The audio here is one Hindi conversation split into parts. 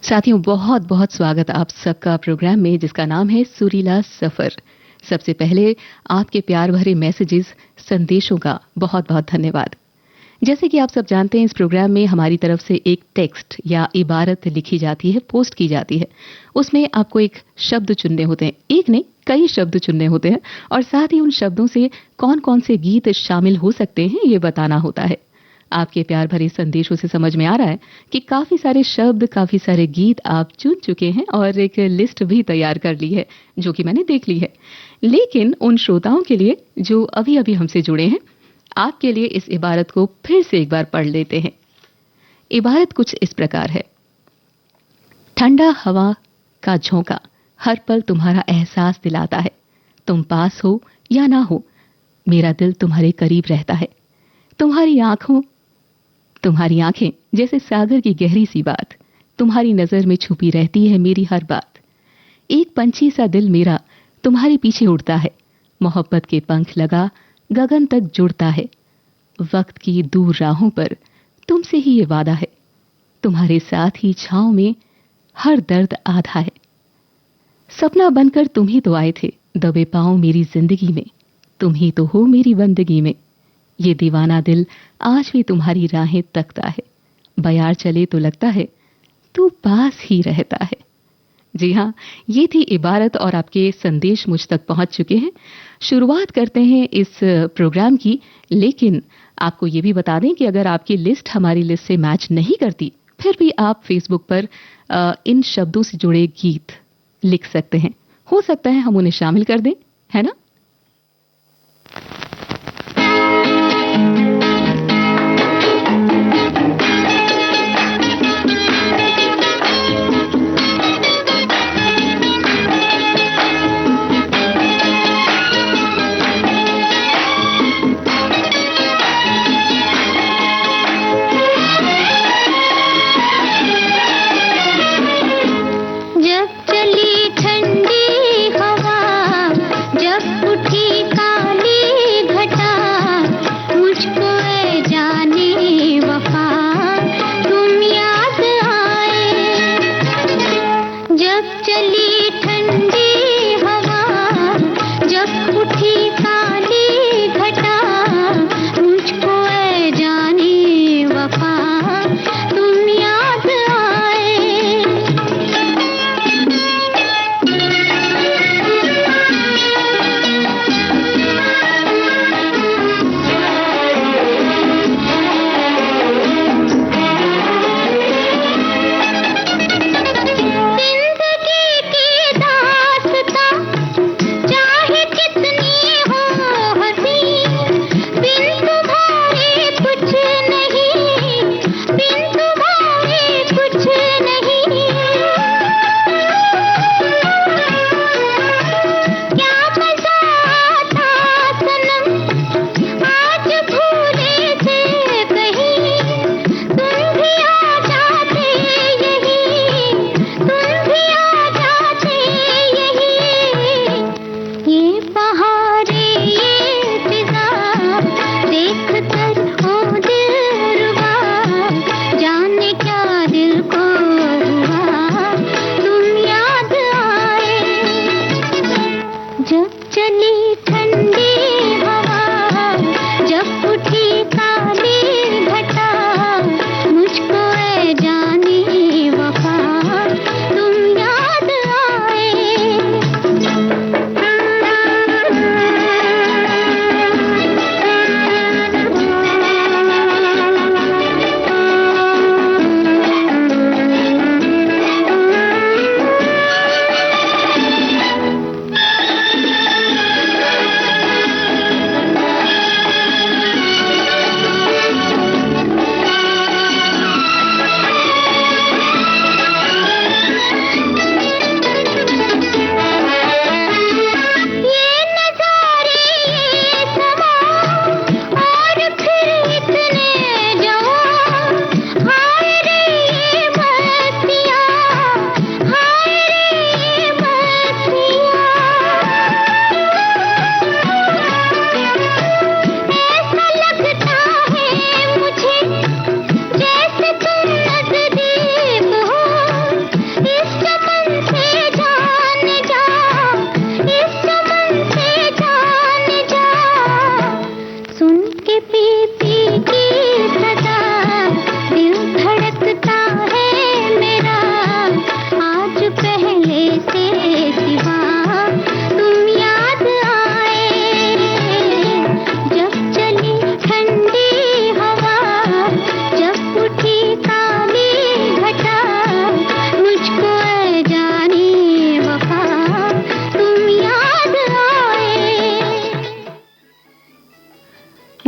साथियों, बहुत बहुत स्वागत आप सबका प्रोग्राम में जिसका नाम है सुरीला सफर। सबसे पहले आपके प्यार भरे मैसेजेस, संदेशों का बहुत बहुत धन्यवाद। जैसे कि आप सब जानते हैं, इस प्रोग्राम में हमारी तरफ से एक टेक्स्ट या इबारत लिखी जाती है, पोस्ट की जाती है। उसमें आपको एक शब्द चुनने होते हैं, एक नहीं कई शब्द चुनने होते हैं, और साथ ही उन शब्दों से कौन कौन से गीत शामिल हो सकते हैं ये बताना होता है। आपके प्यार भरे संदेशों से समझ में आ रहा है कि काफी सारे शब्द, काफी सारे गीत आप चुन चुके हैं और एक लिस्ट भी तैयार कर ली है, जो कि मैंने देख ली है। लेकिन उन श्रोताओं के लिए जो अभी अभी हमसे जुड़े हैं, आपके लिए इस इबारत को फिर से एक बार पढ़ लेते हैं। इबारत कुछ इस प्रकार है। ठंडा हवा का झोंका हर पल तुम्हारा एहसास दिलाता है। तुम पास हो या ना हो, मेरा दिल तुम्हारे करीब रहता है। तुम्हारी आंखें जैसे सागर की गहरी सी बात, तुम्हारी नजर में छुपी रहती है मेरी हर बात। एक पंछी सा दिल मेरा तुम्हारे पीछे उड़ता है, मोहब्बत के पंख लगा गगन तक जुड़ता है। वक्त की दूर राहों पर तुमसे ही ये वादा है, तुम्हारे साथ ही छांव में हर दर्द आधा है। सपना बनकर तुम ही तो आए थे दबे पांव मेरी जिंदगी में, तुम ही तो हो मेरी बंदगी में। ये दीवाना दिल आज भी तुम्हारी राहें तकता है, बयार चले तो लगता है तू पास ही रहता है। जी हाँ, ये थी इबारत और आपके संदेश मुझ तक पहुंच चुके हैं। शुरुआत करते हैं इस प्रोग्राम की, लेकिन आपको ये भी बता दें कि अगर आपकी लिस्ट हमारी लिस्ट से मैच नहीं करती, फिर भी आप फेसबुक पर इन शब्दों से जुड़े गीत लिख सकते हैं। हो सकता है हम उन्हें शामिल कर दें, है ना? जब चली ठंडी हवा, जब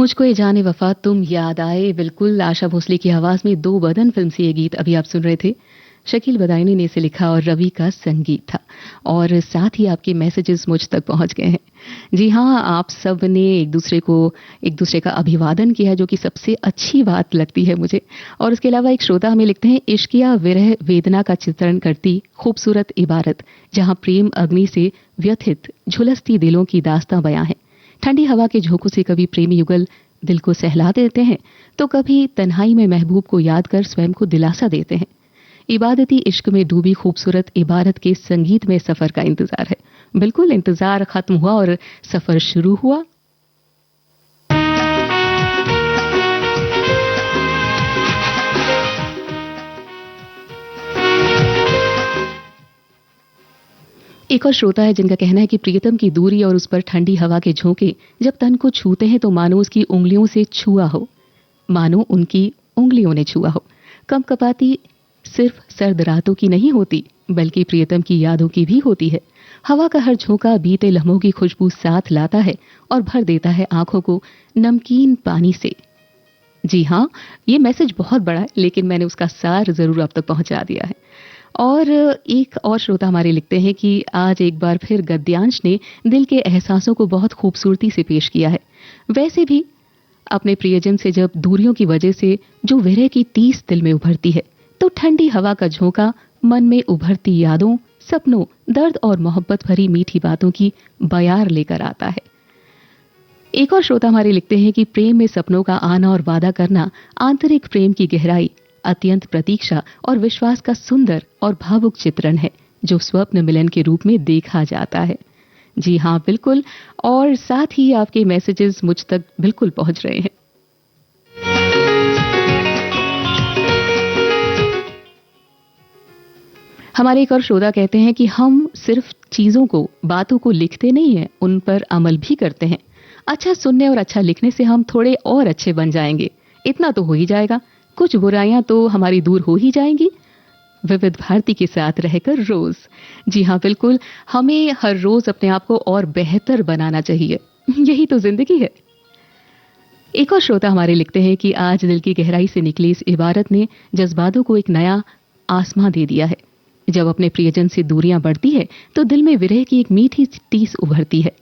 मुझको ये जाने वफा तुम याद आए, बिल्कुल आशा भोसले की आवाज में दो बदन फिल्म से ये गीत अभी आप सुन रहे थे। शकील बदायूनी ने इसे लिखा और रवि का संगीत था। और साथ ही आपके मैसेजेस मुझ तक पहुंच गए हैं। जी हाँ, आप सब ने एक दूसरे का अभिवादन किया, जो कि सबसे अच्छी बात लगती है मुझे। और उसके अलावा एक श्रोता हमें लिखते हैं, इश्किया विरह वेदना का चित्रण करती खूबसूरत इबारत, जहां प्रेम अग्नि से व्यथित झुलसती दिलों की दास्तां बयां है। ठंडी हवा के झोंकों से कभी प्रेमी युगल दिल को सहला देते हैं, तो कभी तन्हाई में महबूब को याद कर स्वयं को दिलासा देते हैं। इबादती इश्क में डूबी खूबसूरत इबारत के संगीत में सफर का इंतजार है। बिल्कुल, इंतजार खत्म हुआ और सफर शुरू हुआ। एक और श्रोता है जिनका कहना है कि प्रियतम की दूरी और उस पर ठंडी हवा के झोंके जब तन को छूते हैं तो मानो उसकी उंगलियों से छुआ हो, मानो उनकी उंगलियों ने छुआ हो। कंपकपाती सिर्फ सर्द रातों की नहीं होती, बल्कि प्रियतम की यादों की भी होती है। हवा का हर झोंका बीते लम्हों की खुशबू साथ लाता है और भर देता है आंखों को नमकीन पानी से। जी हाँ, ये मैसेज बहुत बड़ा है, लेकिन मैंने उसका सार जरूर आप तक पहुंचा दिया है। और एक और श्रोता हमारे लिखते हैं कि आज एक बार फिर गद्यांश ने दिल के एहसासों को बहुत खूबसूरती से पेश किया है। वैसे भी अपने प्रियजन से जब दूरियों की वजह से जो विरह की टीस दिल में उभरती है, तो ठंडी हवा का झोंका मन में उभरती यादों, सपनों, दर्द और मोहब्बत भरी मीठी बातों की बयार लेकर आता है। एक और श्रोता हमारे लिखते हैं कि प्रेम में सपनों का आना और वादा करना आंतरिक प्रेम की गहराई, अत्यंत प्रतीक्षा और विश्वास का सुंदर और भावुक चित्रण है, जो स्वप्न मिलन के रूप में देखा जाता है। जी हाँ, बिल्कुल। और साथ ही आपके मैसेजेस मुझ तक बिल्कुल पहुंच रहे हैं। हमारे एक और श्रोता कहते हैं कि हम सिर्फ चीजों को, बातों को लिखते नहीं हैं, उन पर अमल भी करते हैं। अच्छा सुनने और अच्छा लिखने से हम थोड़े और अच्छे बन जाएंगे, इतना तो हो ही जाएगा। कुछ बुराइयां तो हमारी दूर हो ही जाएंगी, विविध भारती के साथ रहकर रोज। जी हाँ, बिल्कुल, हमें हर रोज अपने आप को और बेहतर बनाना चाहिए, यही तो जिंदगी है। एक और श्रोता हमारे लिखते हैं कि आज दिल की गहराई से निकली इस इबारत ने जज्बातों को एक नया आसमां दे दिया है। जब अपने प्रियजन से दूरियां बढ़ती है तो दिल में विरह की एक मीठी टीस उभरती है।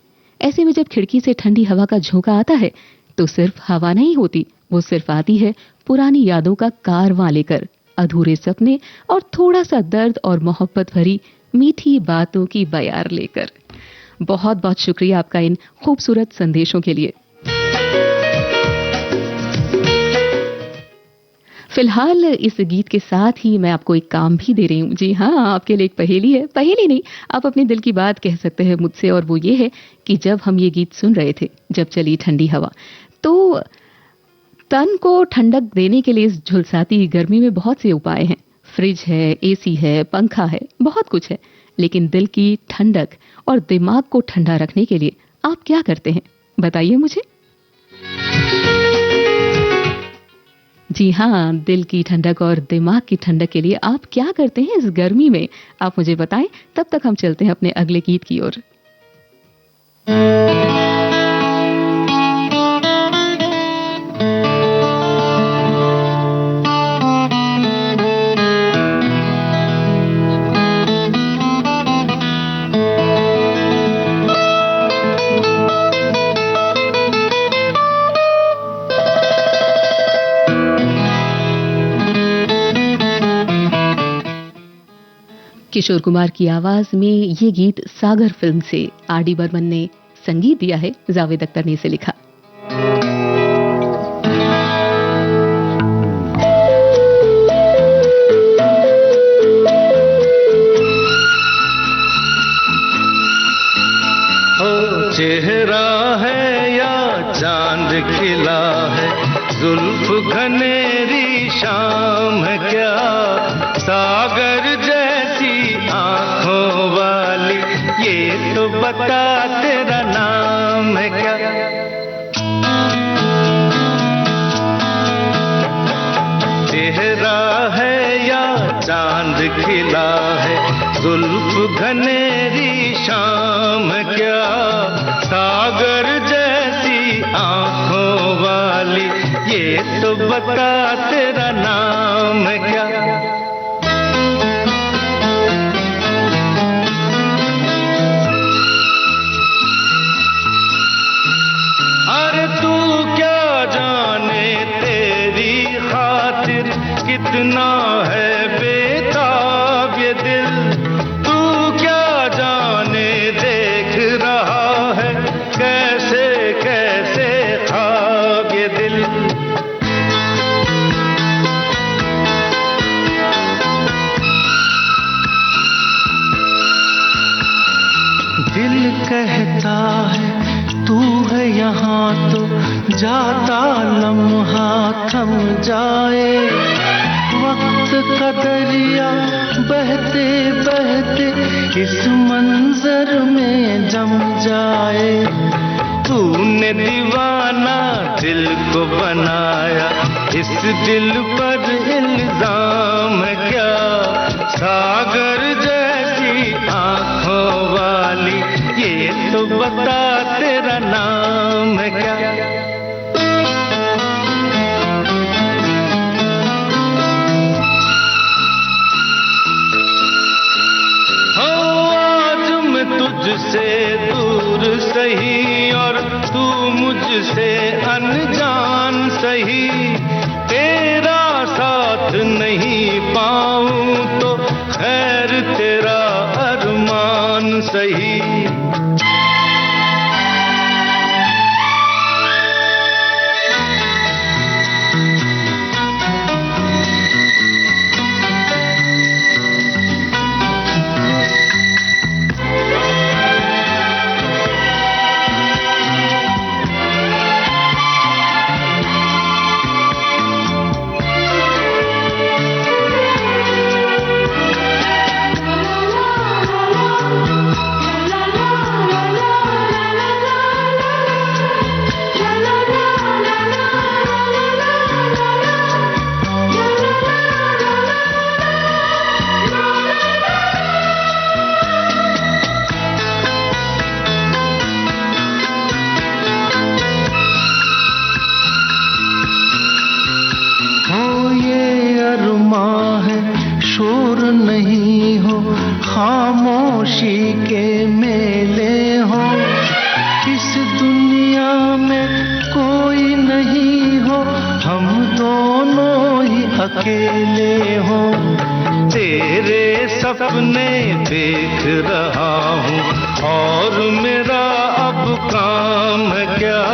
ऐसे में जब खिड़की से ठंडी हवा का झोंका आता है तो सिर्फ हवा नहीं होती, वो सिर्फ आती है पुरानी यादों का कारवां लेकर, अधूरे सपने और थोड़ा सा दर्द और मोहब्बत भरी मीठी बातों की बयार लेकर। बहुत बहुत शुक्रिया आपका इन खूबसूरत संदेशों के लिए। फिलहाल इस गीत के साथ ही मैं आपको एक काम भी दे रही हूँ। जी हाँ, आपके लिए एक पहेली है। पहेली नहीं, आप अपने दिल की बात कह सकते हैं मुझसे, और वो ये है कि जब हम ये गीत सुन रहे थे, जब चली ठंडी हवा, तो तन को ठंडक देने के लिए इस झुलसाती गर्मी में बहुत से उपाय हैं। फ्रिज है, एसी है, पंखा है, बहुत कुछ है। लेकिन दिल की ठंडक और दिमाग को ठंडा रखने के लिए आप क्या करते हैं, बताइए मुझे। जी हाँ, दिल की ठंडक और दिमाग की ठंडक के लिए आप क्या करते हैं इस गर्मी में, आप मुझे बताएं। तब तक हम चलते हैं अपने अगले गीत की ओर। किशोर कुमार की आवाज में ये गीत सागर फिल्म से आर.डी. बर्मन ने संगीत दिया है, जावेद अख्तर ने इसे लिखा। हो चेहरा है या चांद खिला है, जुल्फ घनेरी शाम है क्या, सागर जैसी आंखों वाली, ये तो बता तेरा नाम है क्या। चेहरा है या चांद खिला है, जुल्फ घनेरी शाम क्या, सागर जैसी आंखों वाली, ये तो बता तेरा नाम क्या। अरे तू क्या जाने तेरी खातिर कितना है बेताब ये दिल, तू क्या जाने देख रहा है कैसे कैसे ख्वाब ये दिल। दिल कहता है तू है यहाँ तो जाता लम्हा थम जाए, वक्त का दरिया बहते बहते इस मंजर में जम जाए। तूने दीवाना दिल को बनाया, इस दिल पर इल्जाम क्या। सागर जैसी आंखों वाली, ये तो बता तेरा नाम क्या। तुझसे दूर सही और तू मुझसे अनजान सही, तेरा साथ नहीं पाऊं तो खैर तेरा अरमान सही। शोर नहीं हो, खामोशी के मेले हो, इस दुनिया में कोई नहीं हो, हम दोनों ही अकेले हो। तेरे सपने देख रहा हूँ और मेरा अब काम क्या।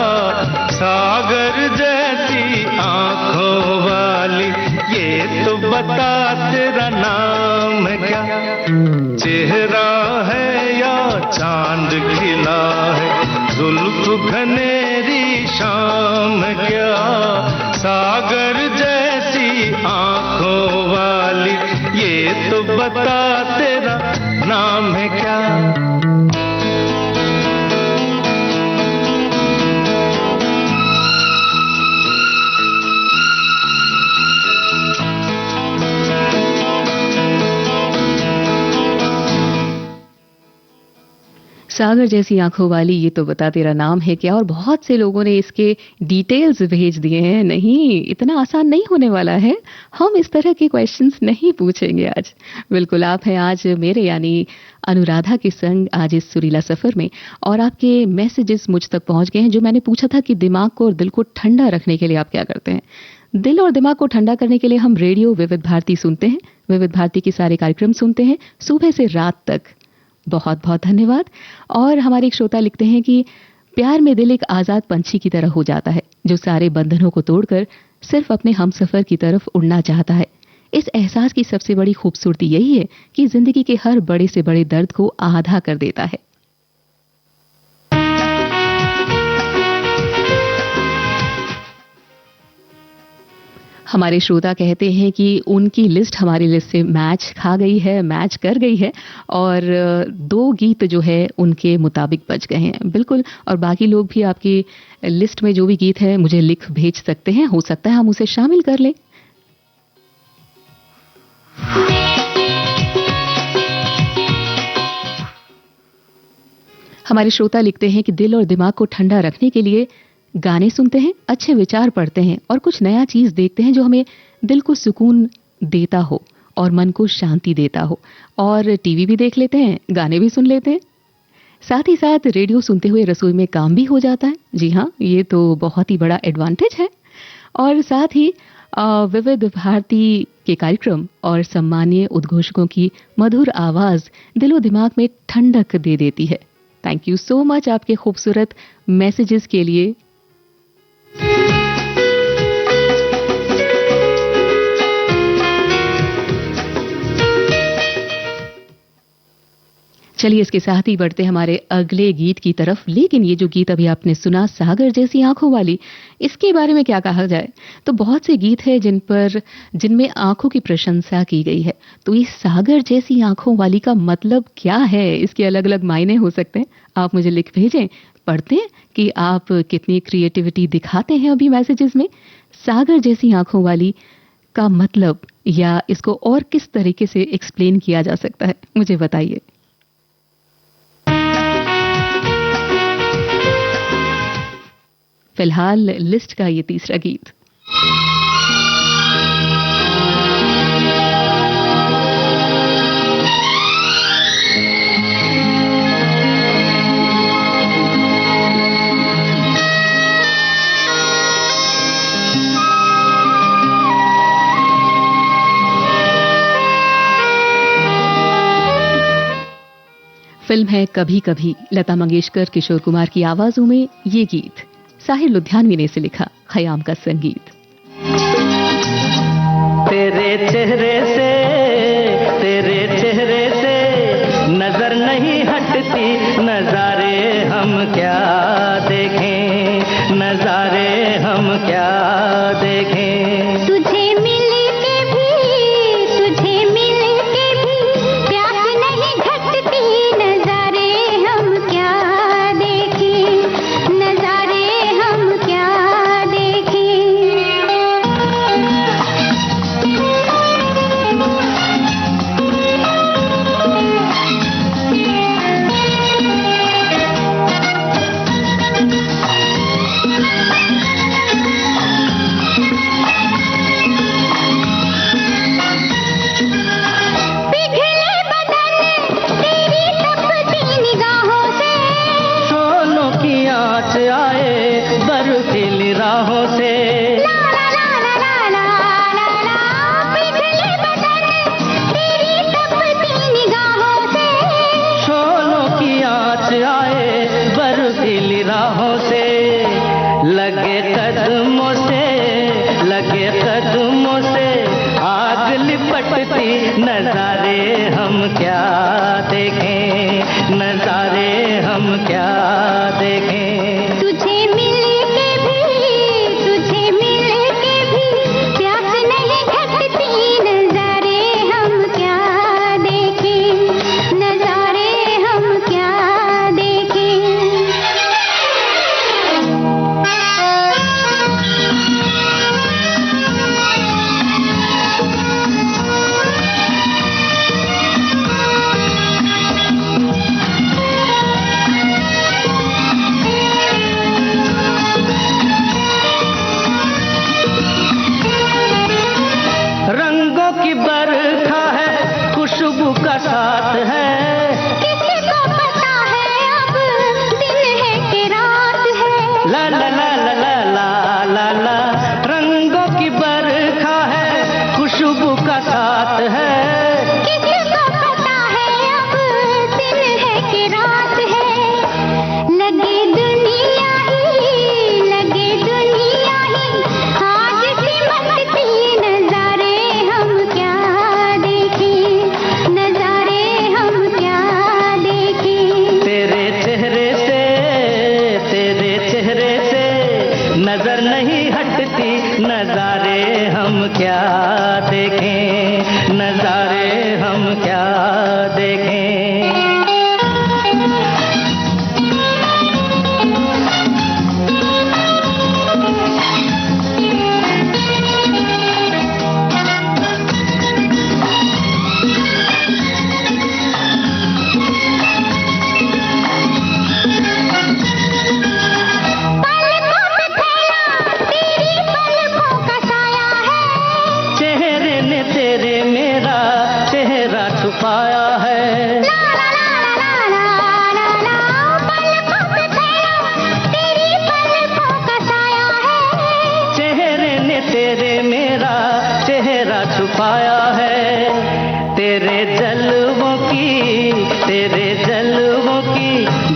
सागर जैसी आंखों वाली, ये तो बता तेरा नाम क्या। चेहरा है या चांद खिला है, जुल्फ घनेरी शाम क्या। सागर जैसी आंखों वाली, ये तो बता तेरा नाम है क्या। सागर जैसी आंखों वाली, ये तो बता तेरा नाम है क्या। और बहुत से लोगों ने इसके डिटेल्स भेज दिए हैं। नहीं, इतना आसान नहीं होने वाला है, हम इस तरह के क्वेश्चंस नहीं पूछेंगे आज। बिल्कुल, आप हैं आज मेरे यानी अनुराधा के संग आज इस सुरीला सफर में, और आपके मैसेजेस मुझ तक पहुंच गए हैं। जो मैंने पूछा था कि दिमाग को और दिल को ठंडा रखने के लिए आप क्या करते हैं। दिल और दिमाग को ठंडा करने के लिए हम रेडियो विविध भारती सुनते हैं, विविध भारती के सारे कार्यक्रम सुनते हैं सुबह से रात तक। बहुत बहुत धन्यवाद। और हमारे एक श्रोता लिखते हैं कि प्यार में दिल एक आजाद पंछी की तरह हो जाता है, जो सारे बंधनों को तोड़कर सिर्फ अपने हमसफर की तरफ उड़ना चाहता है। इस एहसास की सबसे बड़ी खूबसूरती यही है कि जिंदगी के हर बड़े से बड़े दर्द को आधा कर देता है। हमारे श्रोता कहते हैं कि उनकी लिस्ट हमारी लिस्ट से मैच खा गई है, मैच कर गई है, और 2 गीत जो है उनके मुताबिक बच गए हैं। बिल्कुल, और बाकी लोग भी आपकी लिस्ट में जो भी गीत है मुझे लिख भेज सकते हैं, हो सकता है हम उसे शामिल कर लें। हमारे श्रोता लिखते हैं कि दिल और दिमाग को ठंडा रखने के लिए गाने सुनते हैं, अच्छे विचार पढ़ते हैं और कुछ नया चीज देखते हैं जो हमें दिल को सुकून देता हो और मन को शांति देता हो। और टीवी भी देख लेते हैं, गाने भी सुन लेते हैं, साथ ही साथ रेडियो सुनते हुए रसोई में काम भी हो जाता है। जी हाँ, ये तो बहुत ही बड़ा एडवांटेज है। और साथ ही विविध भारती के कार्यक्रम और सम्मानीय उद्घोषकों की मधुर आवाज दिलो दिमाग में ठंडक दे देती है। थैंक यू सो मच आपके खूबसूरत मैसेजेस के लिए। चलिए इसके साथ ही बढ़ते हमारे अगले गीत की तरफ। लेकिन ये जो गीत अभी आपने सुना, सागर जैसी आंखों वाली, इसके बारे में क्या कहा जाए। तो बहुत से गीत हैं जिनमें आंखों की प्रशंसा की गई है। तो इस सागर जैसी आंखों वाली का मतलब क्या है, इसके अलग अलग मायने हो सकते हैं। आप मुझे लिख भेजें, पढ़ते हैं कि आप कितनी क्रिएटिविटी दिखाते हैं अभी मैसेजेस में। सागर जैसी आंखों वाली का मतलब या इसको और किस तरीके से एक्सप्लेन किया जा सकता है, मुझे बताइए। फिलहाल लिस्ट का ये तीसरा गीत। फिल्म है कभी कभी, लता मंगेशकर, किशोर कुमार की आवाजों में ये गीत। साहिर लुधियानवी ने इसे लिखा, खयाम का संगीत। तेरे चेहरे से नजर नहीं हटती, नजारे हम क्या देखें, नजारे हम क्या देखें। तुझे मिल के भी प्यास नहीं घटती, नजारे हम क्या देखें, नजारे हम क्या देखें। नजारे हम क्या देखें, नजारे हम क्या देखें। तुझे मिल के भी प्यास नहीं घटती, नजारे हम क्या देखें, नजारे हम क्या का साथ है, किसको पता है अब दिन है कि रात है। ला ला ला ला ला ला ला ला, रंगों की बरखा है, खुशबू का साथ है। किसको पता है अब दिन है कि रात है। लगे दुनिया ही आज सिमटती, नजारे हम क्या देखें, नजारे छुपाया है। ला ला ला ला ला ला ला, पलकों पे ठहरा, तेरी पलकों का साया है। चेहरे ने तेरे मेरा चेहरा छुपाया है। तेरे जलवों की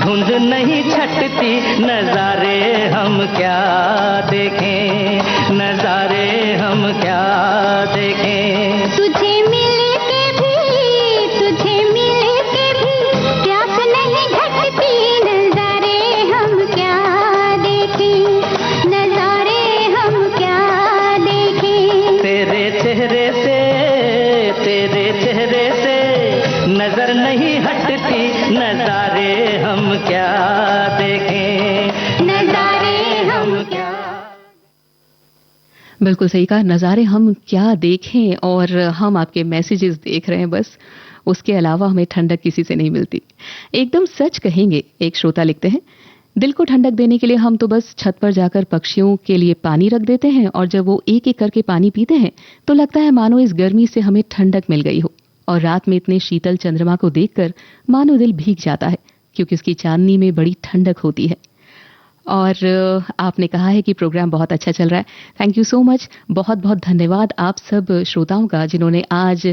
धुंध नहीं छटती, नजारे हम क्या देखें, नजारे हम क्या देखें। तुझे मिल के भी प्यास नहीं घटती, नजारे हम क्या देखें, नजारे हम क्या देखें। तेरे चेहरे से नजर नहीं हटती, नजारे हम क्या देखें, नजारे हम क्या। बिल्कुल सही कहा, नज़ारे हम क्या देखें। और हम आपके मैसेजेस देख रहे हैं बस, उसके अलावा हमें ठंडक किसी से नहीं मिलती। एकदम सच कहेंगे, एक श्रोता लिखते हैं, दिल को ठंडक देने के लिए हम तो बस छत पर जाकर पक्षियों के लिए पानी रख देते हैं, और जब वो एक एक करके पानी पीते हैं तो लगता है मानो इस गर्मी से हमें ठंडक मिल गई हो। और रात में इतने शीतल चंद्रमा को देखकर मानो दिल भीग जाता है, क्योंकि उसकी चांदनी में बड़ी ठंडक होती है। और आपने कहा है कि प्रोग्राम बहुत अच्छा चल रहा है। थैंक यू सो मच, बहुत बहुत धन्यवाद आप सब श्रोताओं का जिन्होंने आज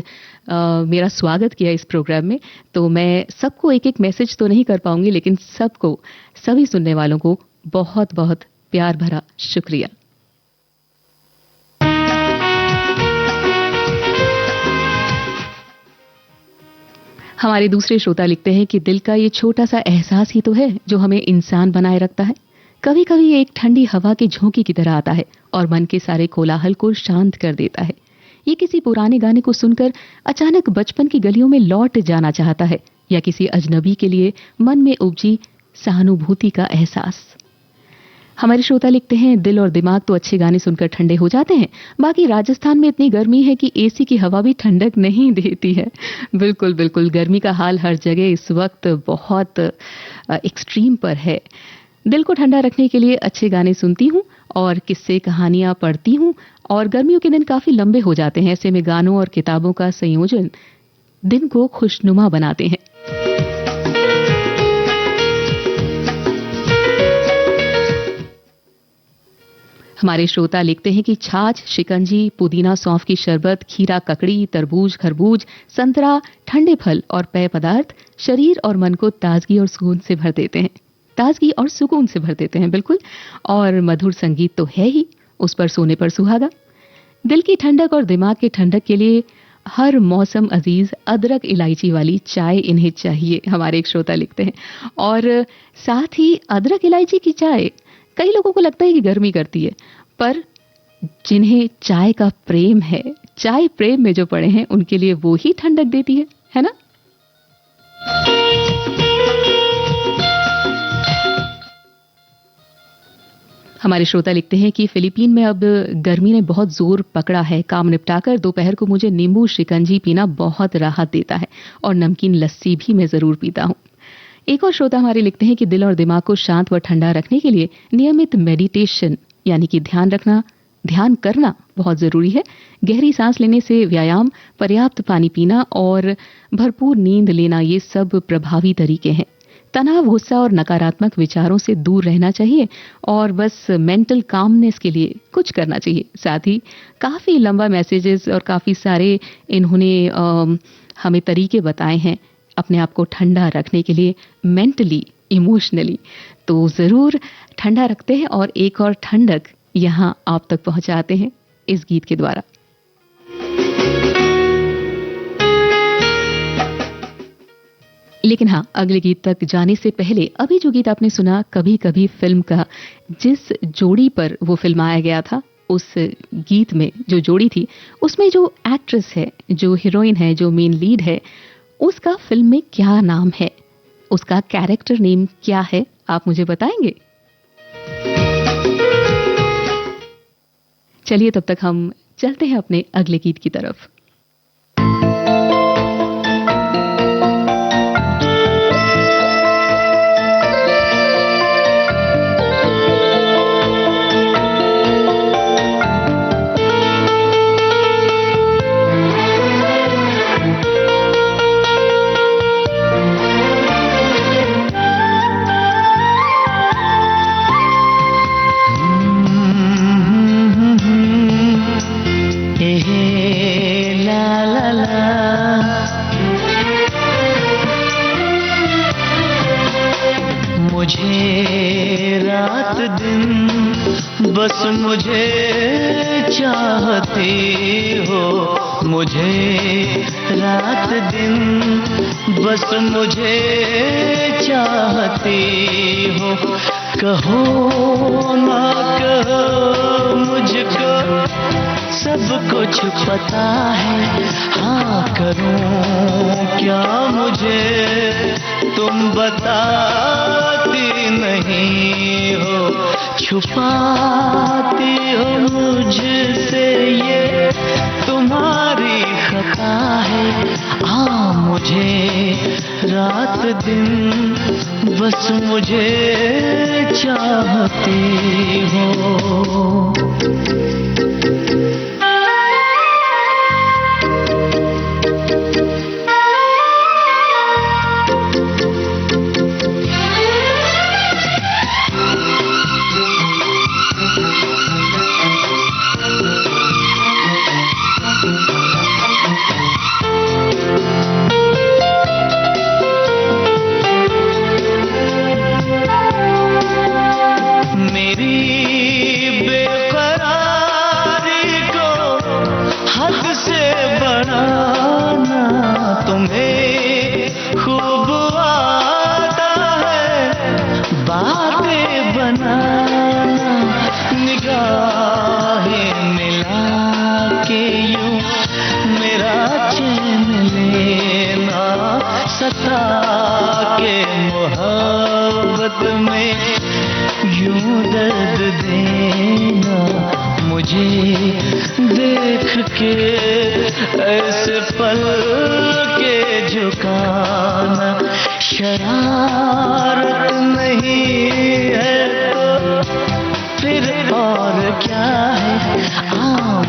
मेरा स्वागत किया इस प्रोग्राम में। तो मैं सबको एक एक मैसेज तो नहीं कर पाऊंगी, लेकिन सबको, सभी सुनने वालों को बहुत बहुत प्यार भरा शुक्रिया। हमारे दूसरे श्रोता लिखते हैं कि दिल का ये छोटा सा एहसास ही तो है जो हमें इंसान बनाए रखता है। कभी कभी ये एक ठंडी हवा के झोंके की तरह आता है और मन के सारे कोलाहल को शांत कर देता है। ये किसी पुराने गाने को सुनकर अचानक बचपन की गलियों में लौट जाना चाहता है, या किसी अजनबी के लिए मन में उपजी सहानुभूति का एहसास। हमारे श्रोता लिखते हैं, दिल और दिमाग तो अच्छे गाने सुनकर ठंडे हो जाते हैं, बाकी राजस्थान में इतनी गर्मी है कि एसी की हवा भी ठंडक नहीं देती है। बिल्कुल बिल्कुल, गर्मी का हाल हर जगह इस वक्त बहुत एक्सट्रीम पर है। दिल को ठंडा रखने के लिए अच्छे गाने सुनती हूँ और किस्से कहानियां पढ़ती हूँ, और गर्मियों के दिन काफी लंबे हो जाते हैं। ऐसे में गानों और किताबों का संयोजन दिन को खुशनुमा बनाते हैं। हमारे श्रोता लिखते हैं कि छाछ, शिकंजी, पुदीना, सौंफ की शरबत, खीरा, ककड़ी, तरबूज, खरबूज, संतरा, ठंडे फल और पेय पदार्थ शरीर और मन को ताजगी और सुकून से भर देते हैं। ताजगी और सुकून से भर देते हैं, बिल्कुल। और मधुर संगीत तो है ही, उस पर सोने पर सुहागा। दिल की ठंडक और दिमाग की ठंडक के लिए हर मौसम अजीज अदरक इलायची वाली चाय इन्हें चाहिए, हमारे एक श्रोता लिखते हैं। और साथ ही अदरक इलायची की चाय कई लोगों को लगता है कि गर्मी करती है, पर जिन्हें चाय का प्रेम है, चाय प्रेम में जो पड़े हैं, उनके लिए वो ही ठंडक देती है ना? हमारे श्रोता लिखते हैं कि फिलीपीन में अब गर्मी ने बहुत जोर पकड़ा है। काम निपटाकर दोपहर को मुझे नींबू शिकंजी पीना बहुत राहत देता है, और नमकीन लस्सी भी मैं जरूर पीता हूँ। एक और श्रोता हमारे लिखते हैं कि दिल और दिमाग को शांत व ठंडा रखने के लिए नियमित मेडिटेशन यानी कि ध्यान करना बहुत जरूरी है। गहरी सांस लेने से व्यायाम, पर्याप्त पानी पीना और भरपूर नींद लेना, ये सब प्रभावी तरीके हैं। तनाव, गुस्सा और नकारात्मक विचारों से दूर रहना चाहिए, और बस मेंटल कामनेस के लिए कुछ करना चाहिए। साथ ही काफी लंबा मैसेजेस और काफी सारे इन्होंने हमें तरीके बताए हैं अपने आप को ठंडा रखने के लिए, मेंटली, इमोशनली। तो जरूर ठंडा रखते हैं, और एक और ठंडक यहाँ आप तक पहुंचाते हैं इस गीत के द्वारा। लेकिन हाँ, अगले गीत तक जाने से पहले अभी जो गीत आपने सुना, कभी कभी फिल्म का, जिस जोड़ी पर वो फिल्माया गया था, उस गीत में जो जोड़ी थी, उसमें जो एक्ट्रेस है, जो हीरोइन है, जो मेन लीड है, उसका फिल्म में क्या नाम है, उसका कैरेक्टर नेम क्या है, आप मुझे बताएंगे? चलिए तब तक हम चलते हैं अपने अगले गीत की तरफ। बस मुझे चाहती हो, मुझे रात दिन बस मुझे चाहती हो। कहो ना कहो मुझको सब कुछ पता है, हाँ करूं क्या मुझे तुम बताती नहीं हो। छुपाती हो मुझसे ये तुम्हारी खता है, हाँ मुझे रात दिन बस मुझे चाहती हो। के मोहब्बत में यूं दर्द देना, मुझे देख के ऐसे पल के झुकाना। शरारत नहीं है तो फिर और क्या है,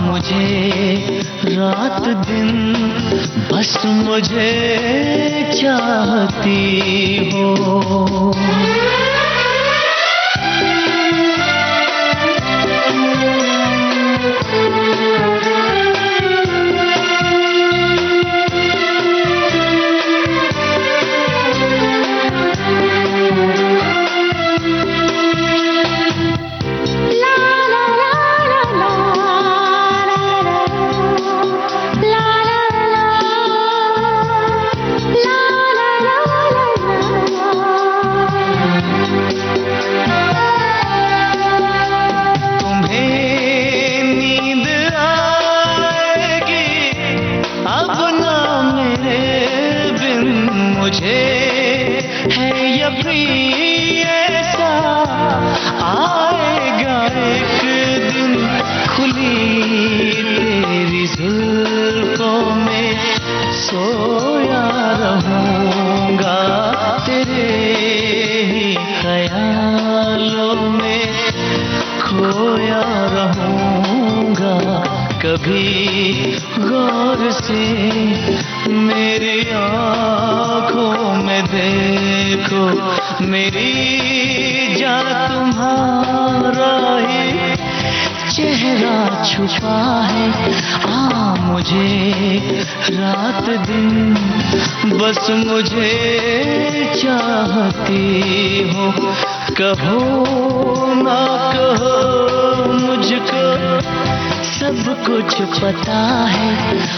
मुझे रात दिन बस मुझे चाहती हो। सोया रहूंगा तेरे ही ख्यालों में, खोया रहूंगा। कभी गौर से मेरी आँखों में देखो, मेरी जान तुम्हारा ही चेहरा छुपा है। मुझे रात दिन बस मुझे चाहती हो। कहो ना कहो मुझको सब कुछ पता है,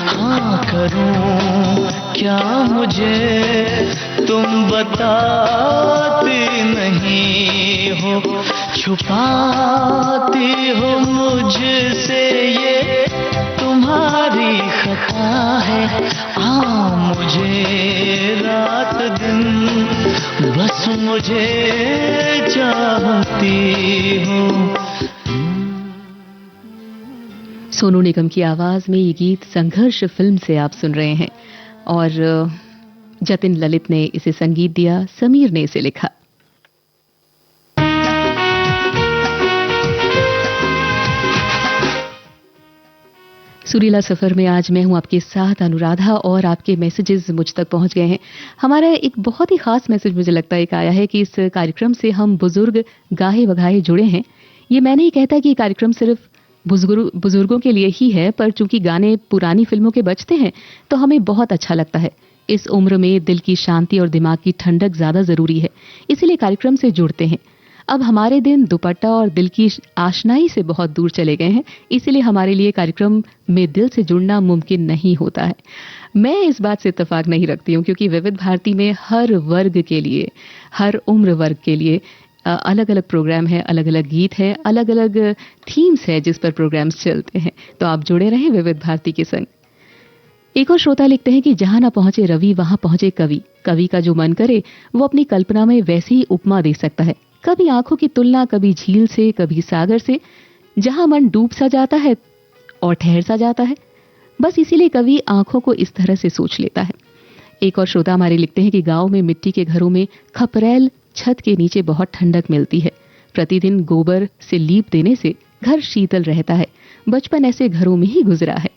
हाँ करूं क्या मुझे तुम बताती नहीं हो। छुपाती हो मुझसे ये तुम्हारी खता है, मुझे रात दिन बस मुझे चाहती हो। सोनू निगम की आवाज में ये गीत संघर्ष फिल्म से आप सुन रहे हैं और जतिन ललित ने इसे संगीत दिया, समीर ने इसे लिखा। सुरीला सफर में आज मैं हूं आपके साथ अनुराधा और आपके मैसेजेस मुझ तक पहुंच गए हैं। हमारा एक बहुत ही खास मैसेज मुझे लगता है एक आया है कि इस कार्यक्रम से हम बुजुर्ग गाहे बगाहे जुड़े हैं। ये मैं नहीं कहता कि कार्यक्रम सिर्फ बुजुर्गों के लिए ही है, पर चूंकि गाने पुरानी फिल्मों के बजते हैं तो हमें बहुत अच्छा लगता है। इस उम्र में दिल की शांति और दिमाग की ठंडक ज्यादा जरूरी है, इसीलिए कार्यक्रम से जुड़ते हैं। अब हमारे दिन दुपट्टा और दिल की आशनाई से बहुत दूर चले गए हैं, इसीलिए हमारे लिए कार्यक्रम में दिल से जुड़ना मुमकिन नहीं होता है। मैं इस बात से इत्तेफाक नहीं रखती हूँ, क्योंकि विविध भारती में हर वर्ग के लिए, हर उम्र वर्ग के लिए अलग अलग प्रोग्राम है, अलग अलग गीत है, अलग अलग थीम्स है जिस पर प्रोग्राम्स चलते हैं। तो आप जुड़े रहें विविध भारती के संग। एक और श्रोता लिखते हैं कि जहां ना पहुंचे रवि वहां पहुंचे कवि। कवि का जो मन करे वो अपनी कल्पना में वैसी ही उपमा दे सकता है। कभी आंखों की तुलना, कभी झील से, कभी सागर से। जहां मन डूब सा जाता है और ठहर सा जाता है, बस इसीलिए कवि आंखों को इस तरह से सोच लेता है। एक और श्रोता हमारे लिखते हैं कि गांव में मिट्टी के घरों में खपरेल छत के नीचे बहुत ठंडक मिलती है। प्रतिदिन गोबर से लीप देने से घर शीतल रहता है। बचपन ऐसे घरों में ही गुजरा है।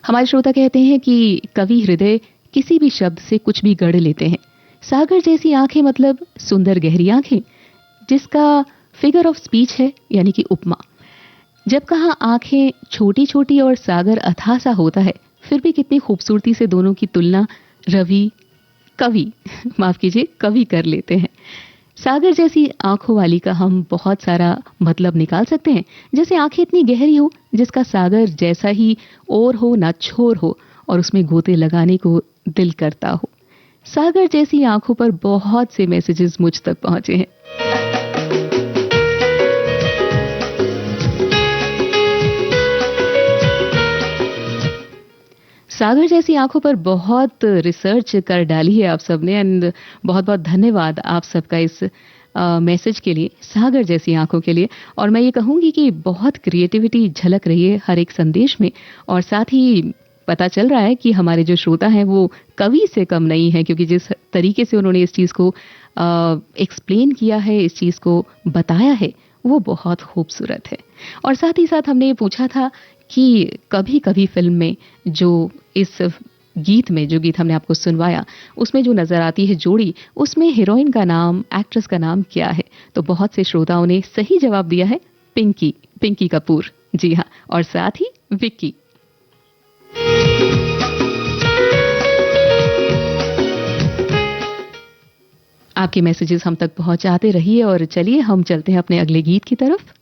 हमारे श्रोता कहते हैं कि कवि हृदय किसी भी शब्द से कुछ भी गढ़ लेते हैं। सागर जैसी आंखें मतलब सुंदर गहरी आंखें, जिसका फिगर ऑफ स्पीच है यानी कि उपमा। जब कहा आंखें छोटी छोटी और सागर अथाह सा होता है, फिर भी कितनी खूबसूरती से दोनों की तुलना कवि कवि कर लेते हैं। सागर जैसी आंखों वाली का हम बहुत सारा मतलब निकाल सकते हैं। जैसे आंखें इतनी गहरी हो जिसका सागर जैसा ही और हो ना छोर हो और उसमें गोते लगाने को दिल करता हो। सागर जैसी आंखों पर बहुत से मैसेजेस मुझ तक पहुंचे हैं। सागर जैसी आंखों पर बहुत रिसर्च कर डाली है आप सबने, एंड बहुत बहुत धन्यवाद आप सबका इस मैसेज के लिए, सागर जैसी आंखों के लिए। और मैं ये कहूंगी कि बहुत क्रिएटिविटी झलक रही है हर एक संदेश में, और साथ ही पता चल रहा है कि हमारे जो श्रोता हैं वो कवि से कम नहीं है, क्योंकि जिस तरीके से उन्होंने इस चीज़ को एक्सप्लेन किया है, इस चीज़ को बताया है, वो बहुत खूबसूरत है। और साथ ही साथ हमने ये पूछा था कि कभी कभी फिल्म में जो इस गीत में जो गीत हमने आपको सुनवाया उसमें जो नजर आती है जोड़ी, उसमें हीरोइन का नाम, एक्ट्रेस का नाम क्या है? तो बहुत से श्रोताओं ने सही जवाब दिया है पिंकी कपूर। जी हाँ, और साथ ही विक्की। आपके मैसेजेस हम तक पहुंचाते रहिए और चलिए हम चलते हैं अपने अगले गीत की तरफ।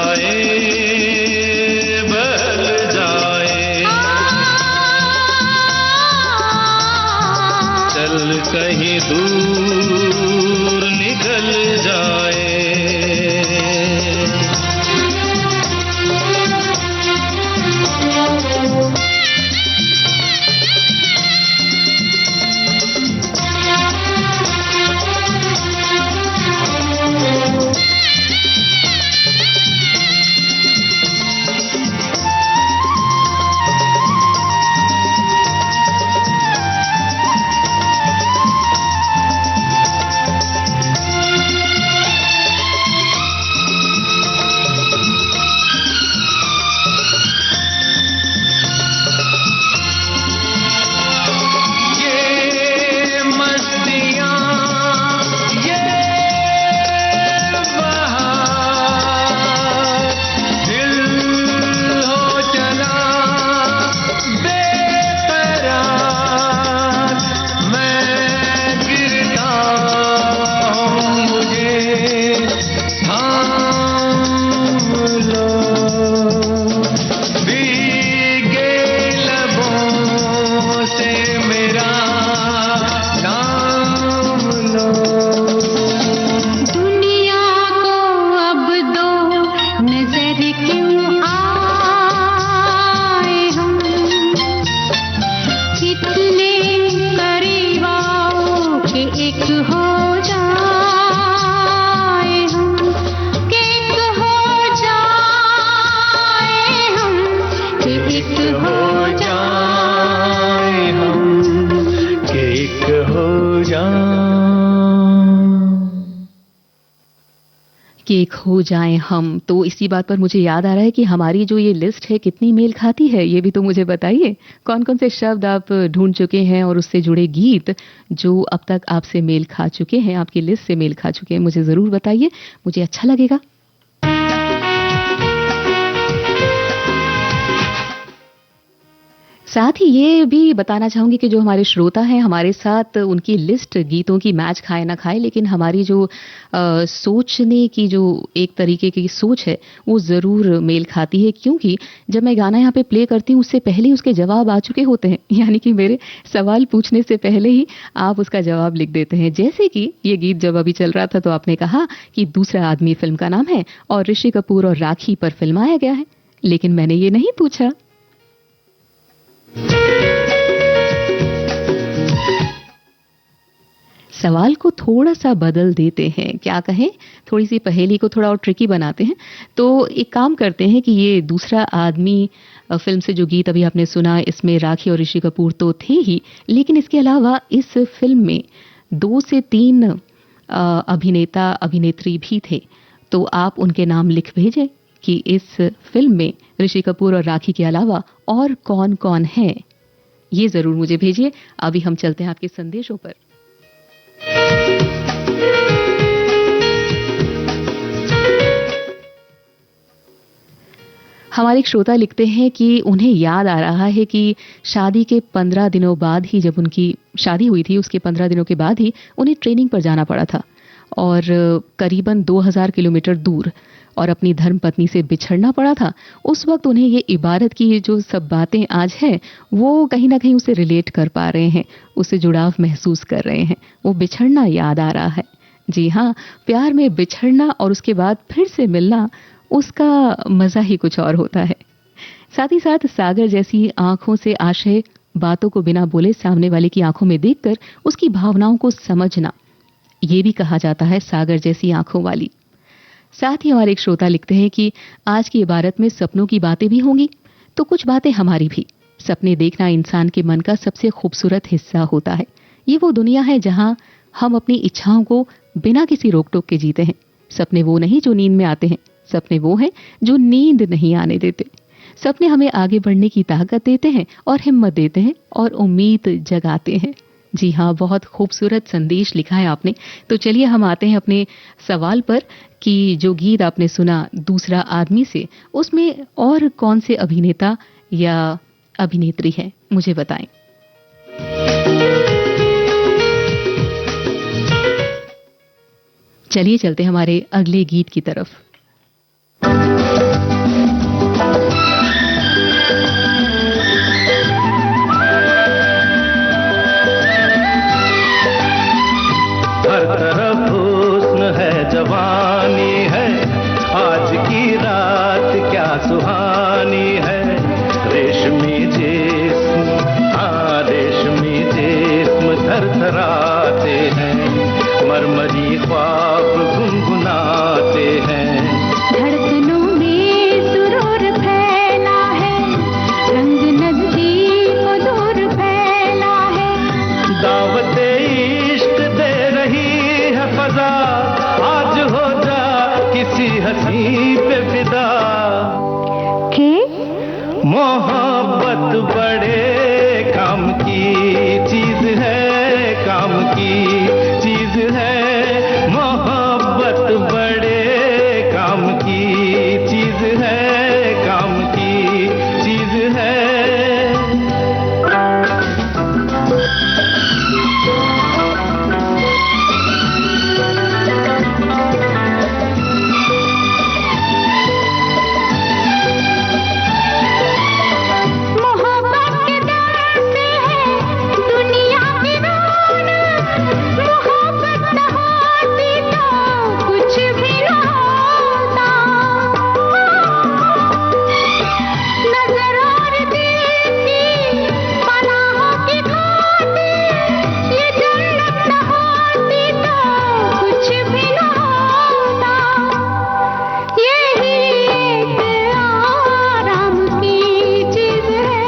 जाए बहल जाए, चल कहीं दूर निकल जाए। कि एक हो जाएं हम। तो इसी बात पर मुझे याद आ रहा है कि हमारी जो ये लिस्ट है कितनी मेल खाती है, ये भी तो मुझे बताइए। कौन कौन से शब्द आप ढूंढ चुके हैं और उससे जुड़े गीत जो अब तक आपसे मेल खा चुके हैं, आपकी लिस्ट से मेल खा चुके हैं, मुझे ज़रूर बताइए, मुझे अच्छा लगेगा। साथ ही ये भी बताना चाहूंगी कि जो हमारे श्रोता हैं हमारे साथ, उनकी लिस्ट गीतों की मैच खाए ना खाए, लेकिन हमारी जो सोचने की जो एक तरीके की सोच है वो ज़रूर मेल खाती है, क्योंकि जब मैं गाना यहाँ पे प्ले करती हूँ उससे पहले ही उसके जवाब आ चुके होते हैं, यानी कि मेरे सवाल पूछने से पहले ही आप उसका जवाब लिख देते हैं। जैसे कि ये गीत जब अभी चल रहा था तो आपने कहा कि दूसरा आदमी फिल्म का नाम है और ऋषि कपूर और राखी पर फिल्माया गया है, लेकिन मैंने ये नहीं पूछा। सवाल को थोड़ा सा बदल देते हैं, क्या कहें, थोड़ी सी पहेली को थोड़ा और ट्रिकी बनाते हैं। तो एक काम करते हैं कि ये दूसरा आदमी फिल्म से जो गीत अभी आपने सुना, इसमें राखी और ऋषि कपूर तो थे ही, लेकिन इसके अलावा इस फिल्म में 2 से 3 अभिनेता अभिनेत्री भी थे। तो आप उनके नाम लिख भेजें कि इस फिल्म में ऋषि कपूर और राखी के अलावा और कौन कौन है, ये जरूर मुझे भेजिए। अभी हम चलते हैं आपके संदेशों पर। हमारे एक श्रोता लिखते हैं कि उन्हें याद आ रहा है कि शादी के 15 दिनों बाद ही, जब उनकी शादी हुई थी उसके 15 दिनों के बाद ही उन्हें ट्रेनिंग पर जाना पड़ा था और करीबन 2000 किलोमीटर दूर, और अपनी धर्म पत्नी से बिछड़ना पड़ा था। उस वक्त उन्हें ये इबारत की जो सब बातें आज हैं वो कहीं ना कहीं उसे रिलेट कर पा रहे हैं, उससे जुड़ाव महसूस कर रहे हैं, वो बिछड़ना याद आ रहा है। जी हाँ, प्यार में बिछड़ना और उसके बाद फिर से मिलना, उसका मज़ा ही कुछ और होता है। साथ ही साथ सागर जैसी आंखों से आशय बातों को बिना बोले सामने वाले की आंखों में देखकर उसकी भावनाओं को समझना, ये भी कहा जाता है सागर जैसी आंखों वाली। साथ ही हमारे एक श्रोता लिखते हैं कि आज की इबारत में सपनों की बातें भी होंगी तो कुछ बातें हमारी भी। सपने देखना इंसान के मन का सबसे खूबसूरत हिस्सा होता है। ये वो दुनिया है जहां हम अपनी इच्छाओं को बिना किसी रोक टोक के जीते हैं। सपने वो नहीं जो नींद में आते हैं, सपने वो हैं जो नींद नहीं आने देते। सपने हमें आगे बढ़ने की ताकत देते हैं और हिम्मत देते हैं और उम्मीद जगाते हैं। जी हाँ, बहुत खूबसूरत संदेश लिखा है आपने। तो चलिए हम आते हैं अपने सवाल पर कि जो गीत आपने सुना दूसरा आदमी से, उसमें और कौन से अभिनेता या अभिनेत्री हैं, मुझे बताएं। चलिए चलते हैं हमारे अगले गीत की तरफ। की रात क्या सुहानी है, रेशमी जिस्म, हाँ रेशमी जिस्म थरथराते हैं, मरमरी ख्वाब गुनगुनाते हैं। धड़कनों में सुरूर फैला है, रंग नजदीक को दूर फैला है। दावते इश्क दे रही है फजा, आज हो जा किसी हंसी पे फिदा। के मोहब्बत बड़े काम की चीज है, काम की चीज है। मोहब्बत बड़े काम की चीज है, काम की चीज है। मोहब्बत के दर से है दुनिया की रौनक, मोहब्बत न होती तो कुछ भी न होता। नजर और दिल की पनाहों की खातिर ये जन्नत न होती तो कुछ भी न होता। यही एक आराम की चीज है,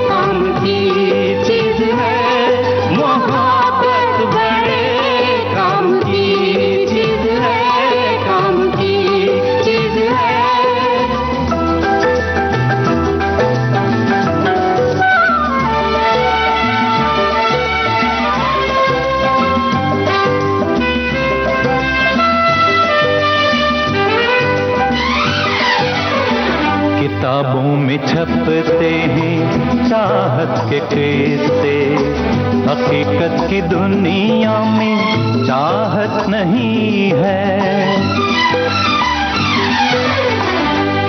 काम की चीज है। मोहब्बत बड़े काम की चीज है, काम की चीज है। किताबों में छपते हैं चाहत के किस्से, हकीकत की दुनिया में चाहत नहीं है।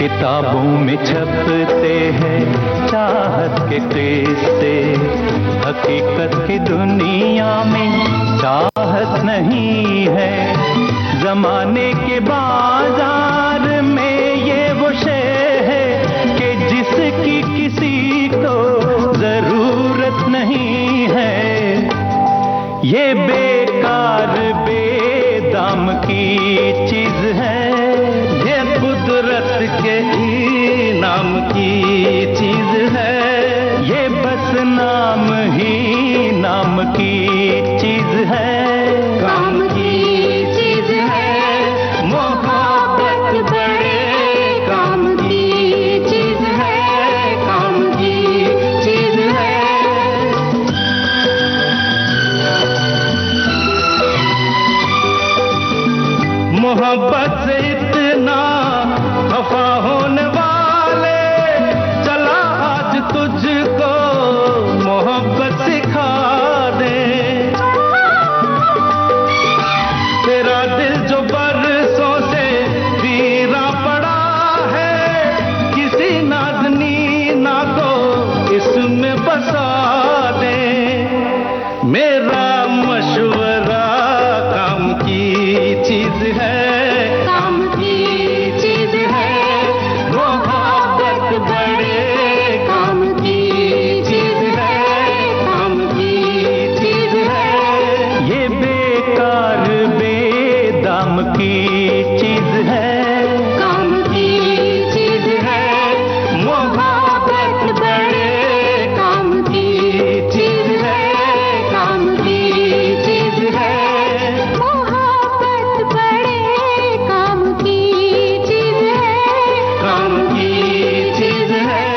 किताबों में छपते हैं चाहत के किस्से, हकीकत की दुनिया में चाहत नहीं है। जमाने के बाजार में ये वो शे है कि जिसकी किसी को जरूरत नहीं है। ये बेकार बेदाम की चीज है, ये कुदरत के इनाम की चीज है। ये बस नाम ही नाम की चीज है, काम की चीज है। मोहब्बत बड़े काम की चीज है, काम की चीज है। मोहब्बत से इतना खफा होने वाले, चला आज तुझको मोहब्बत सिखा दे। तेरा दिल जो बरसों से वीरा पड़ा है, किसी नाज़नी ना को इसमें बसा दे। मेरा मशवरा काम की चीज है, काम की चीज है। मोहब्बत बड़े काम की चीज है, काम की चीज है। ये बेकार बेदाम की चीज है, काम की चीज है। मोहब्बत बड़े काम की चीज है, काम की चीज है। मोहब्बत बड़े काम की चीज है, काम की चीज है।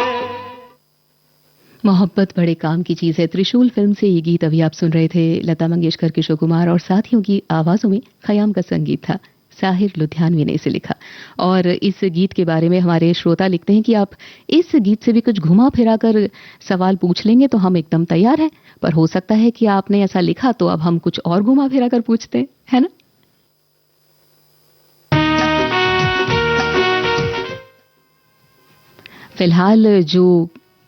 मोहब्बत बड़े काम की चीज़ है। त्रिशूल फिल्म से ये गीत अभी आप सुन रहे थे। लता मंगेशकर, किशोर कुमार और साथियों की आवाज़ों में खयाम का संगीत था। साहिर लुधियानवी ने इसे लिखा। और इस गीत के बारे में हमारे श्रोता लिखते हैं कि आप इस गीत से भी कुछ घुमा फिरा कर सवाल पूछ लेंगे तो हम एकदम तैयार हैं, पर हो सकता है कि आपने ऐसा लिखा तो अब हम कुछ और घुमा फिरा कर पूछते हैं, है ना? फिलहाल जो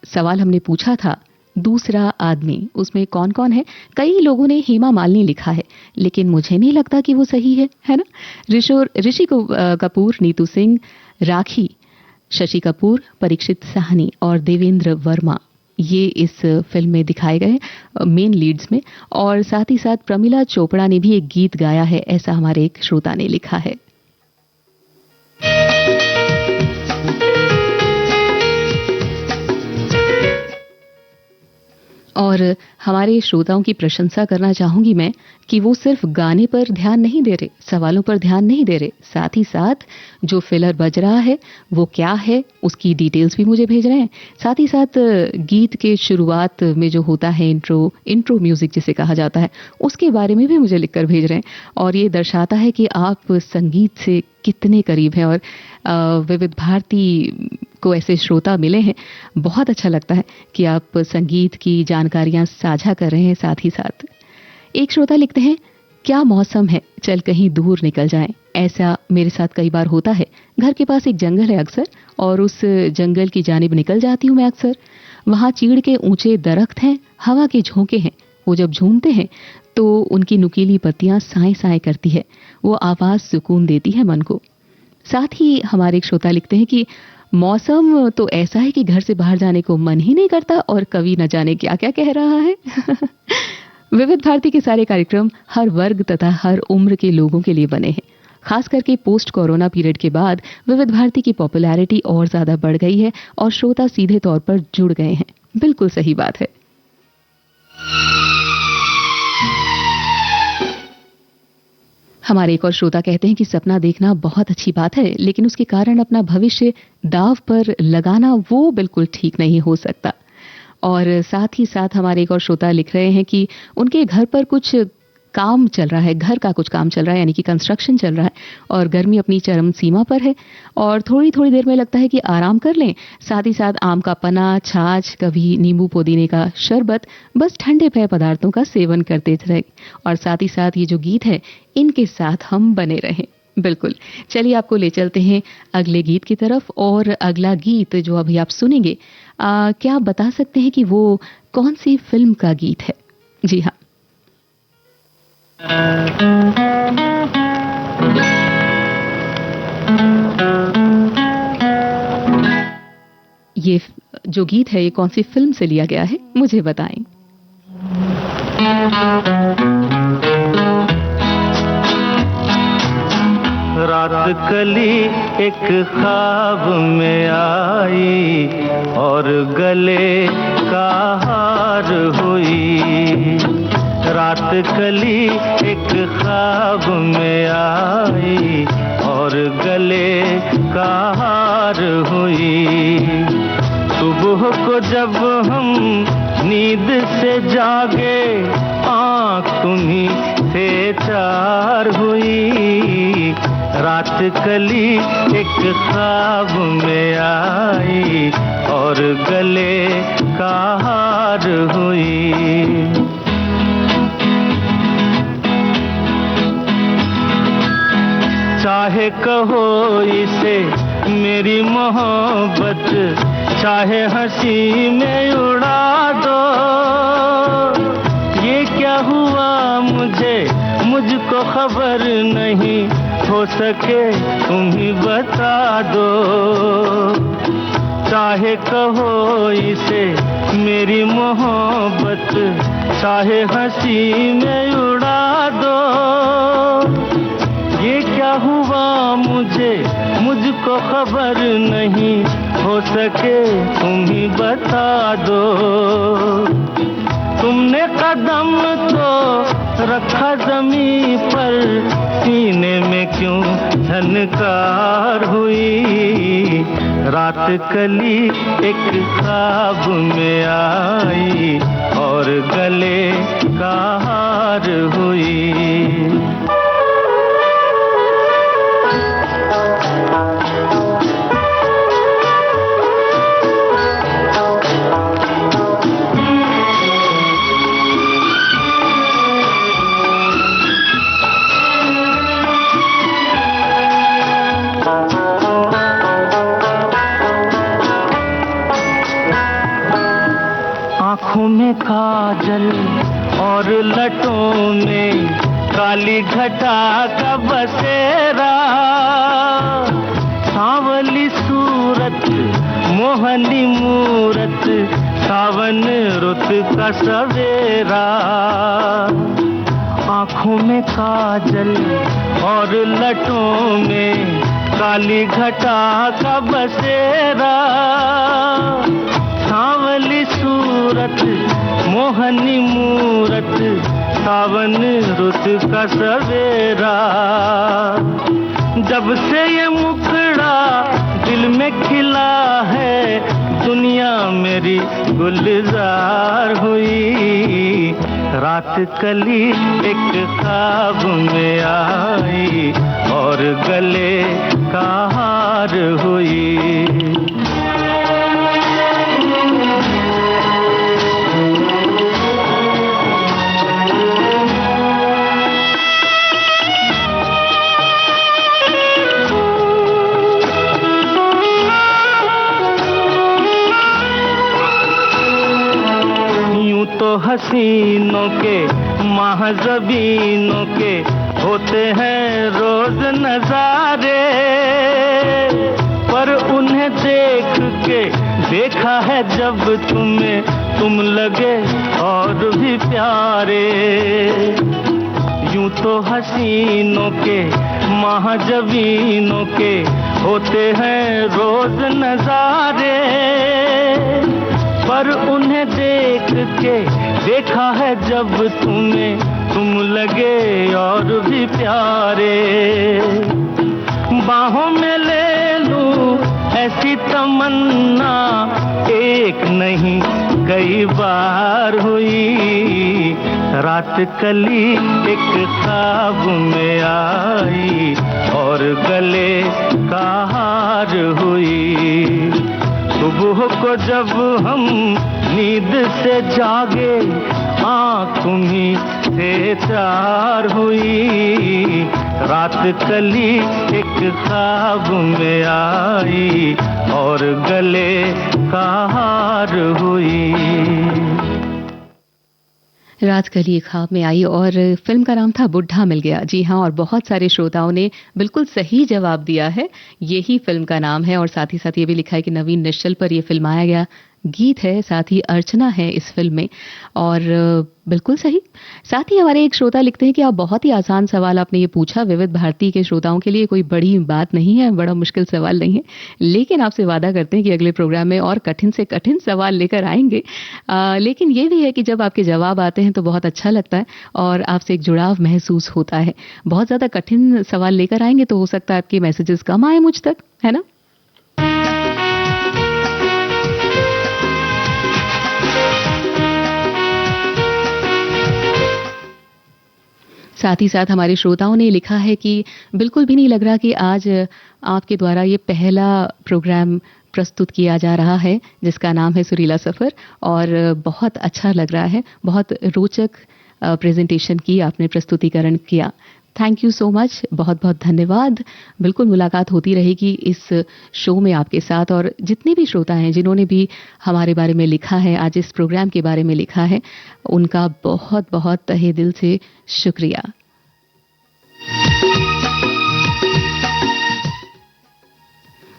सवाल हमने पूछा था, दूसरा आदमी, उसमें कौन कौन है? कई लोगों ने हेमा मालिनी लिखा है, लेकिन मुझे नहीं लगता कि वो सही है ना? ऋषि कपूर, नीतू सिंह, राखी, शशि कपूर, परीक्षित साहनी और देवेंद्र वर्मा ये इस फिल्म में दिखाए गए मेन लीड्स में। और साथ ही साथ प्रमिला चोपड़ा ने भी एक गीत गाया है, ऐसा हमारे एक श्रोता ने लिखा है। और हमारे श्रोताओं की प्रशंसा करना चाहूंगी मैं कि वो सिर्फ गाने पर ध्यान नहीं दे रहे, सवालों पर ध्यान नहीं दे रहे, साथ ही साथ जो फिलर बज रहा है वो क्या है उसकी डिटेल्स भी मुझे भेज रहे हैं। साथ ही साथ गीत के शुरुआत में जो होता है इंट्रो म्यूजिक जिसे कहा जाता है, उसके बारे में भी मुझे लिखकर भेज रहे हैं। और ये दर्शाता है कि आप संगीत से कितने करीब हैं और विविध भारती को ऐसे श्रोता मिले हैं। बहुत अच्छा लगता है कि आप संगीत की जानकारियां साझा कर रहे हैं। साथ ही साथ एक श्रोता लिखते हैं, क्या मौसम है, चल कहीं दूर निकल जाएं। ऐसा मेरे साथ कई बार होता है। घर के पास एक जंगल है अक्सर, और उस जंगल की जानिब निकल जाती हूँ मैं अक्सर। वहां चीड़ के ऊंचे दरख्त हैं, हवा के झोंके हैं। वो जब झूमते हैं तो उनकी नुकीली पत्तियां साए साए करती है। वो आवाज सुकून देती है मन को। साथ ही हमारे एक श्रोता लिखते हैं कि मौसम तो ऐसा है कि घर से बाहर जाने को मन ही नहीं करता, और कवि न जाने क्या क्या कह रहा है। विविध भारती के सारे कार्यक्रम हर वर्ग तथा हर उम्र के लोगों के लिए बने हैं। खास करके पोस्ट कोरोना पीरियड के बाद विविध भारती की पॉपुलैरिटी और ज्यादा बढ़ गई है और श्रोता सीधे तौर पर जुड़ गए हैं। बिल्कुल सही बात है। हमारे एक और श्रोता कहते हैं कि सपना देखना बहुत अच्छी बात है, लेकिन उसके कारण अपना भविष्य दांव पर लगाना वो बिल्कुल ठीक नहीं हो सकता। और साथ ही साथ हमारे एक और श्रोता लिख रहे हैं कि उनके घर पर कुछ काम चल रहा है, घर का कुछ काम चल रहा है, यानी कि कंस्ट्रक्शन चल रहा है, और गर्मी अपनी चरम सीमा पर है और थोड़ी थोड़ी देर में लगता है कि आराम कर लें। साथ ही साथ आम का पना, छाछ, कभी नींबू पुदीने का शरबत, बस ठंडे पेय पदार्थों का सेवन करते रहे। और साथ ही साथ ये जो गीत है इनके साथ हम बने रहें। बिल्कुल, चलिए आपको ले चलते हैं अगले गीत की तरफ। और अगला गीत जो अभी आप सुनेंगे, क्या आप बता सकते हैं कि वो कौन सी फिल्म का गीत है? जी हाँ, ये जो गीत है ये कौन सी फिल्म से लिया गया है, मुझे बताएं। रात कली एक ख्वाब में आई और गले का हार हुई। रात कली एक ख्वाब में आई और गले का हार हुई। सुबह को जब हम नींद से जागे आँख तुम्हीं से चार हुई। रात कली एक ख्वाब में आई और गले का हार हुई। चाहे कहो इसे मेरी मोहब्बत, चाहे हंसी में उड़ा दो। ये क्या हुआ मुझको खबर नहीं, हो सके तुम ही बता दो। चाहे कहो इसे मेरी मोहब्बत, चाहे हंसी में उड़ा दो। ये क्या हुआ मुझको खबर नहीं, हो सके तुम ही बता दो। तुमने कदम तो रखा जमीन पर, सीने में क्यों झनकार हुई। रात कली एक ख्वाब में आई और गले का हार हुई। आँखों में काजल और लटों में काली घटा का बसेरा, सांवली सांवली सूरत मोहनी मूरत सावन रुत का सवेरा, आँखों में काजल और लटों में काली घटा का बसेरा, सांवली सूरत मोहनी मूरत सावन रुत का सवेरा। जब से ये मुखड़ा दिल में खिला है दुनिया मेरी गुलजार हुई, रात कली एक ख्वाब में आई और गले का हार हुई। तो हसीनों के महज़बीनों के होते हैं रोज नजारे, पर उन्हें देख के देखा है जब तुम्हें तुम लगे और भी प्यारे। यूं तो हसीनों के महज़बीनों के होते हैं रोज नजारे, पर उन्हें देख के देखा है जब तुम्हें तुम लगे और भी प्यारे। बाहों में ले लूं ऐसी तमन्ना एक नहीं कई बार हुई, रात कली एक ख्वाब में आई और गले का हार हुई। सुबह को जब हम नींद से जागे आँख तुम्हीं से चार हुई, रात कली एक ख्वाब में आई और गले का हार हुई। रात कली ख्वाब में आई और फिल्म का नाम था बुढ़ा मिल गया। जी हाँ, और बहुत सारे श्रोताओं ने बिल्कुल सही जवाब दिया है, यही फिल्म का नाम है। और साथ ही साथ ये भी लिखा है कि नवीन निश्चल पर यह फिल्माया गया गीत है, साथ ही अर्चना है इस फिल्म में, और बिल्कुल सही। साथ ही हमारे एक श्रोता लिखते हैं कि आप बहुत ही आसान सवाल आपने ये पूछा, विविध भारती के श्रोताओं के लिए कोई बड़ी बात नहीं है, बड़ा मुश्किल सवाल नहीं है, लेकिन आपसे वादा करते हैं कि अगले प्रोग्राम में और कठिन से कठिन सवाल लेकर आएंगे। लेकिन ये भी है कि जब आपके जवाब आते हैं तो बहुत अच्छा लगता है और आपसे एक जुड़ाव महसूस होता है। बहुत ज़्यादा कठिन सवाल लेकर आएंगे तो हो सकता है आपके मैसेजेस कम आए मुझ तक, है ना। साथ ही साथ हमारे श्रोताओं ने लिखा है कि बिल्कुल भी नहीं लग रहा कि आज आपके द्वारा ये पहला प्रोग्राम प्रस्तुत किया जा रहा है जिसका नाम है सुरीला सफ़र, और बहुत अच्छा लग रहा है, बहुत रोचक प्रेजेंटेशन की आपने, प्रस्तुतिकरण किया। थैंक यू सो मच, बहुत बहुत धन्यवाद। बिल्कुल मुलाकात होती रहेगी इस शो में आपके साथ, और जितने भी श्रोता हैं जिन्होंने भी हमारे बारे में लिखा है, आज इस प्रोग्राम के बारे में लिखा है, उनका बहुत बहुत तहे दिल से शुक्रिया।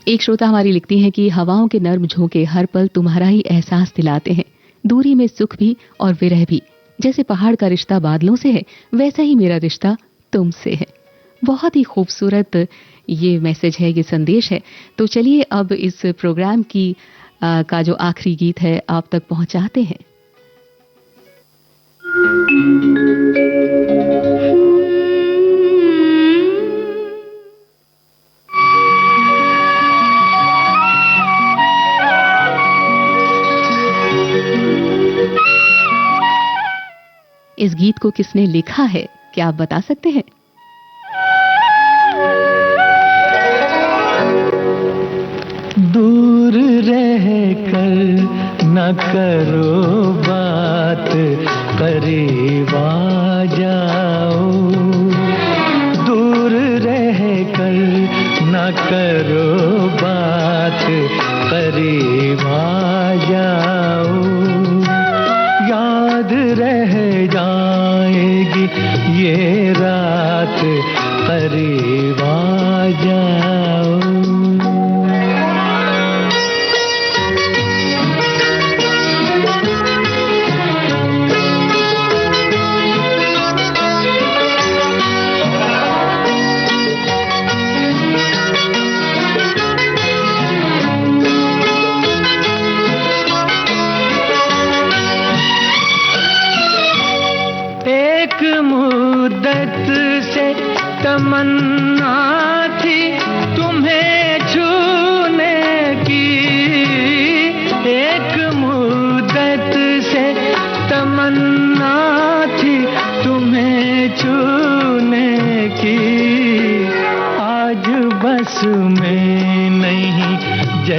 एक श्रोता हमारी लिखती हैं कि हवाओं के नर्म झोंके हर पल तुम्हारा ही एहसास दिलाते हैं, दूरी में सुख भी और विरह भी, जैसे पहाड़ का रिश्ता बादलों से है वैसा ही मेरा रिश्ता तुमसे है। बहुत ही खूबसूरत ये मैसेज है, ये संदेश है। तो चलिए अब इस प्रोग्राम की का जो आखिरी गीत है आप तक पहुंचाते हैं। इस गीत को किसने लिखा है, क्या आप बता सकते हैं? दूर रह कर न करो बात, करीब आ जाओ। दूर रह कर न करो बात, करीब आ जाओ। याद रह जाएगी ये रात, करीब आ जाओ।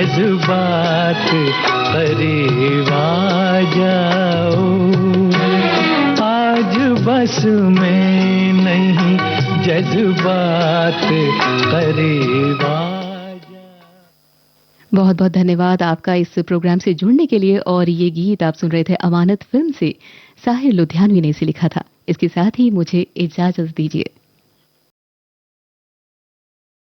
जज्बात करीब आ जाओ, आज बस में नहीं जज्बात करीब आ जाओ। बहुत बहुत धन्यवाद आपका इस प्रोग्राम से जुड़ने के लिए। और ये गीत आप सुन रहे थे अमानत फिल्म से, साहिर लुधियानवी ने इसे लिखा था। इसके साथ ही मुझे इजाजत दीजिए।